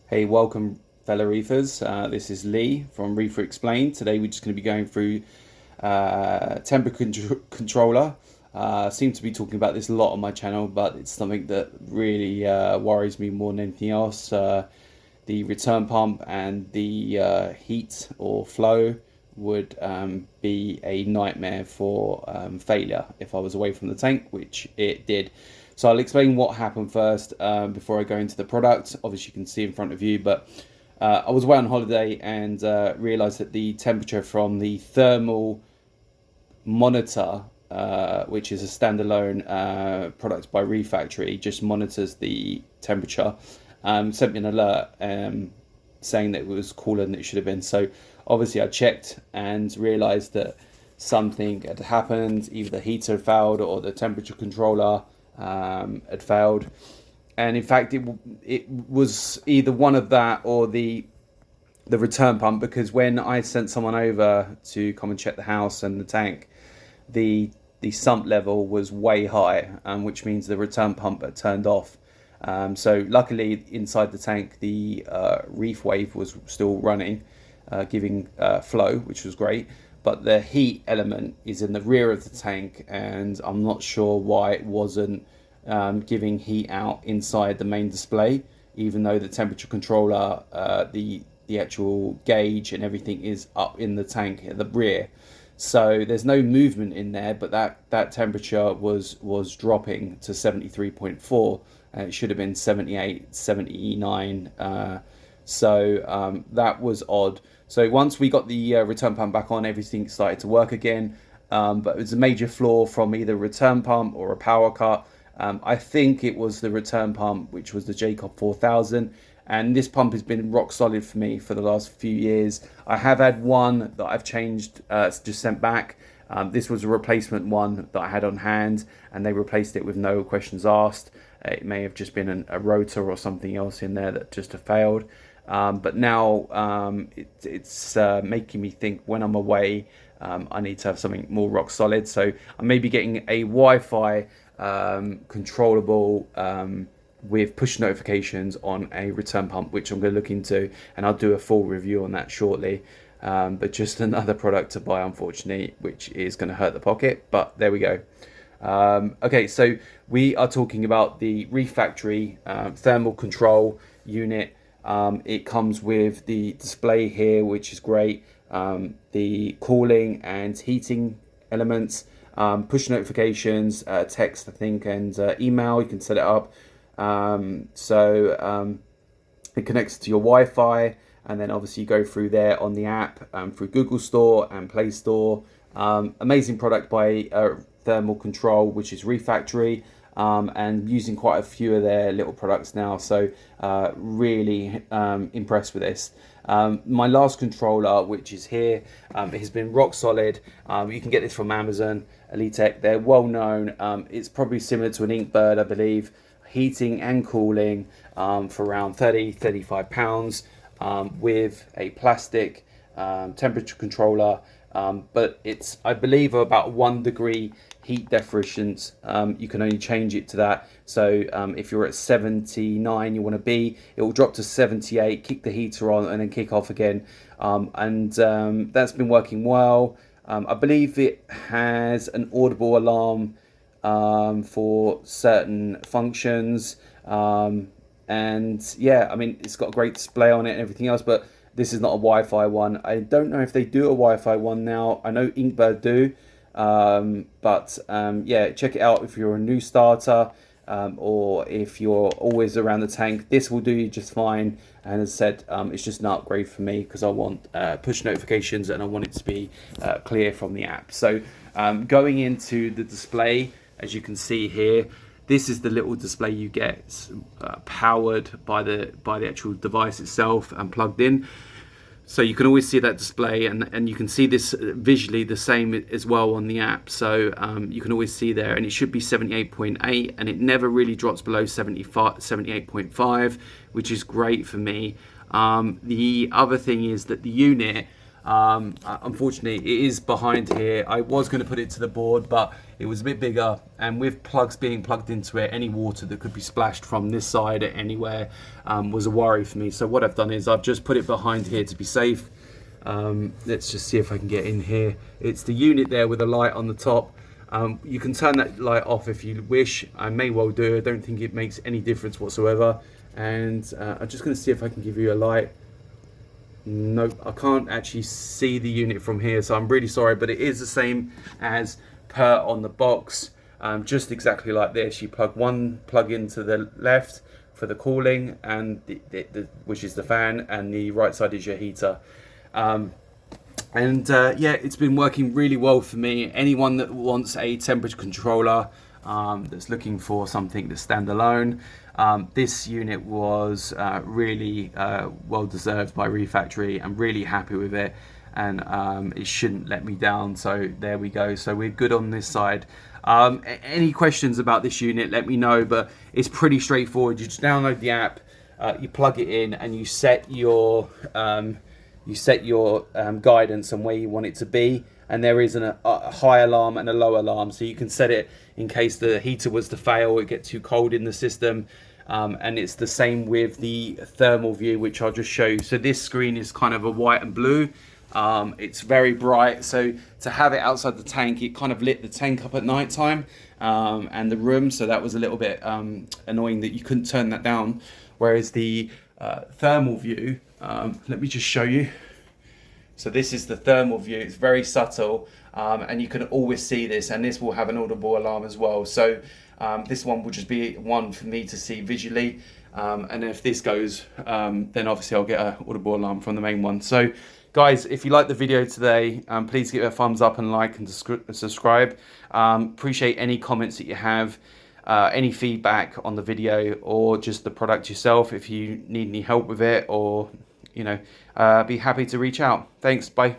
Hey, welcome fellow reefers. This is Lee from Reefer Explained. Today we're just going to be going through controller. Seem to be talking about this a lot on my channel, but it's something that really worries me more than anything else. The return pump and the heat or flow would be a nightmare for failure if I was away from the tank, which it did. So I'll explain what happened first before I go into the product. Obviously you can see in front of you, but I was away on holiday and realized that the temperature from the thermal monitor, which is a standalone product by Reef Factory, just monitors the temperature, sent me an alert saying that it was cooler than it should have been. So obviously I checked and realized that something had happened. Either the heater had failed or the temperature controller had failed. And in fact, it was either one of that or the return pump, because when I sent someone over to come and check the house and the tank, the sump level was way high, which means the return pump had turned off. So luckily inside the tank the reef wave was still running, giving flow, which was great, but the heat element is in the rear of the tank, and I'm not sure why it wasn't giving heat out inside the main display, even though the temperature controller, the actual gauge and everything is up in the tank at the rear. So there's no movement in there, but that temperature was dropping to 73.4, and it should have been 78, 79. That was odd. So once we got the return pump back on, everything started to work again. But it was a major flaw from either return pump or a power cut. I think it was the return pump, which was the Jacob 4000. And this pump has been rock solid for me for the last few years. I have had one that I've changed, just sent back. This was a replacement one that I had on hand, and they replaced it with no questions asked. It may have just been a rotor or something else in there that just have failed. But now it's making me think when I'm away, I need to have something more rock solid. So I may be getting a Wi-Fi controllable with push notifications on a return pump, which I'm going to look into, and I'll do a full review on that shortly. But just another product to buy, unfortunately, which is going to hurt the pocket, but there we go. Okay, so we are talking about the Reef Factory thermal control unit. It comes with the display here, which is great. The cooling and heating elements, push notifications, text, I think, and email. You can set it up. It connects to your Wi-Fi, and then obviously you go through there on the app, through Google Store and Play Store. Amazing product by Thermal Control, which is Reef Factory, and using quite a few of their little products now. So really impressed with this. My last controller, which is here, it has been rock solid. You can get this from Amazon, Elitech. They're well known. It's probably similar to an Inkbird, I believe. Heating and cooling for around 35 pounds, with a plastic temperature controller, but it's, I believe, about 1 degree heat difference. You can only change it to that. So if you're at 79 you want to be, it will drop to 78, kick the heater on, and then kick off again. That's been working well. I believe it has an audible alarm for certain functions, and yeah, I mean, it's got a great display on it and everything else, but this is not a Wi-Fi one. I don't know if they do a Wi-Fi one now. I know Inkbird do, yeah, check it out if you're a new starter, or if you're always around the tank. This will do you just fine, and as I said, it's just an upgrade for me because I want push notifications and I want it to be clear from the app. So going into the display, as you can see here, this is the little display you get. It's powered by the actual device itself and plugged in. So you can always see that display, and you can see this visually the same as well on the app. So you can always see there, and it should be 78.8, and it never really drops below 78.5, which is great for me. The other thing is that the unit, Unfortunately, it is behind here. I was going to put it to the board, but it was a bit bigger, and with plugs being plugged into it, any water that could be splashed from this side or anywhere was a worry for me. So what I've done is I've just put it behind here to be safe. Let's just see if I can get in here. It's the unit there with a light on the top. You can turn that light off if you wish. I may well do. I don't think it makes any difference whatsoever. And I'm just going to see if I can give you a light. Nope, I can't actually see the unit from here, so I'm really sorry, but it is the same as per on the box. Just exactly like this. You plug one plug into the left for the cooling, and which is the fan, and the right side is your heater. Yeah, it's been working really well for me. Anyone that wants a temperature controller, that's looking for something that's standalone, this unit was really well deserved by Reef Factory. I'm really happy with it, and it shouldn't let me down. So there we go. So we're good on this side. Any questions about this unit, let me know, but it's pretty straightforward. You just download the app, you plug it in, and you set your guidance on where you want it to be, and there is a high alarm and a low alarm, so you can set it in case the heater was to fail or it get too cold in the system. And it's the same with the thermal view, which I'll just show you. So this screen is kind of a white and blue. It's very bright, so to have it outside the tank, it kind of lit the tank up at night time, and the room, so that was a little bit annoying that you couldn't turn that down. Whereas the thermal view, let me just show you. So this is the thermal view. It's very subtle, and you can always see this, and this will have an audible alarm as well. So this one will just be one for me to see visually, and if this goes, then obviously I'll get an audible alarm from the main one. So guys, if you like the video today, please give it a thumbs up and like and subscribe. Appreciate any comments that you have, any feedback on the video, or just the product yourself. If you need any help with it, or be happy to reach out. Thanks, bye.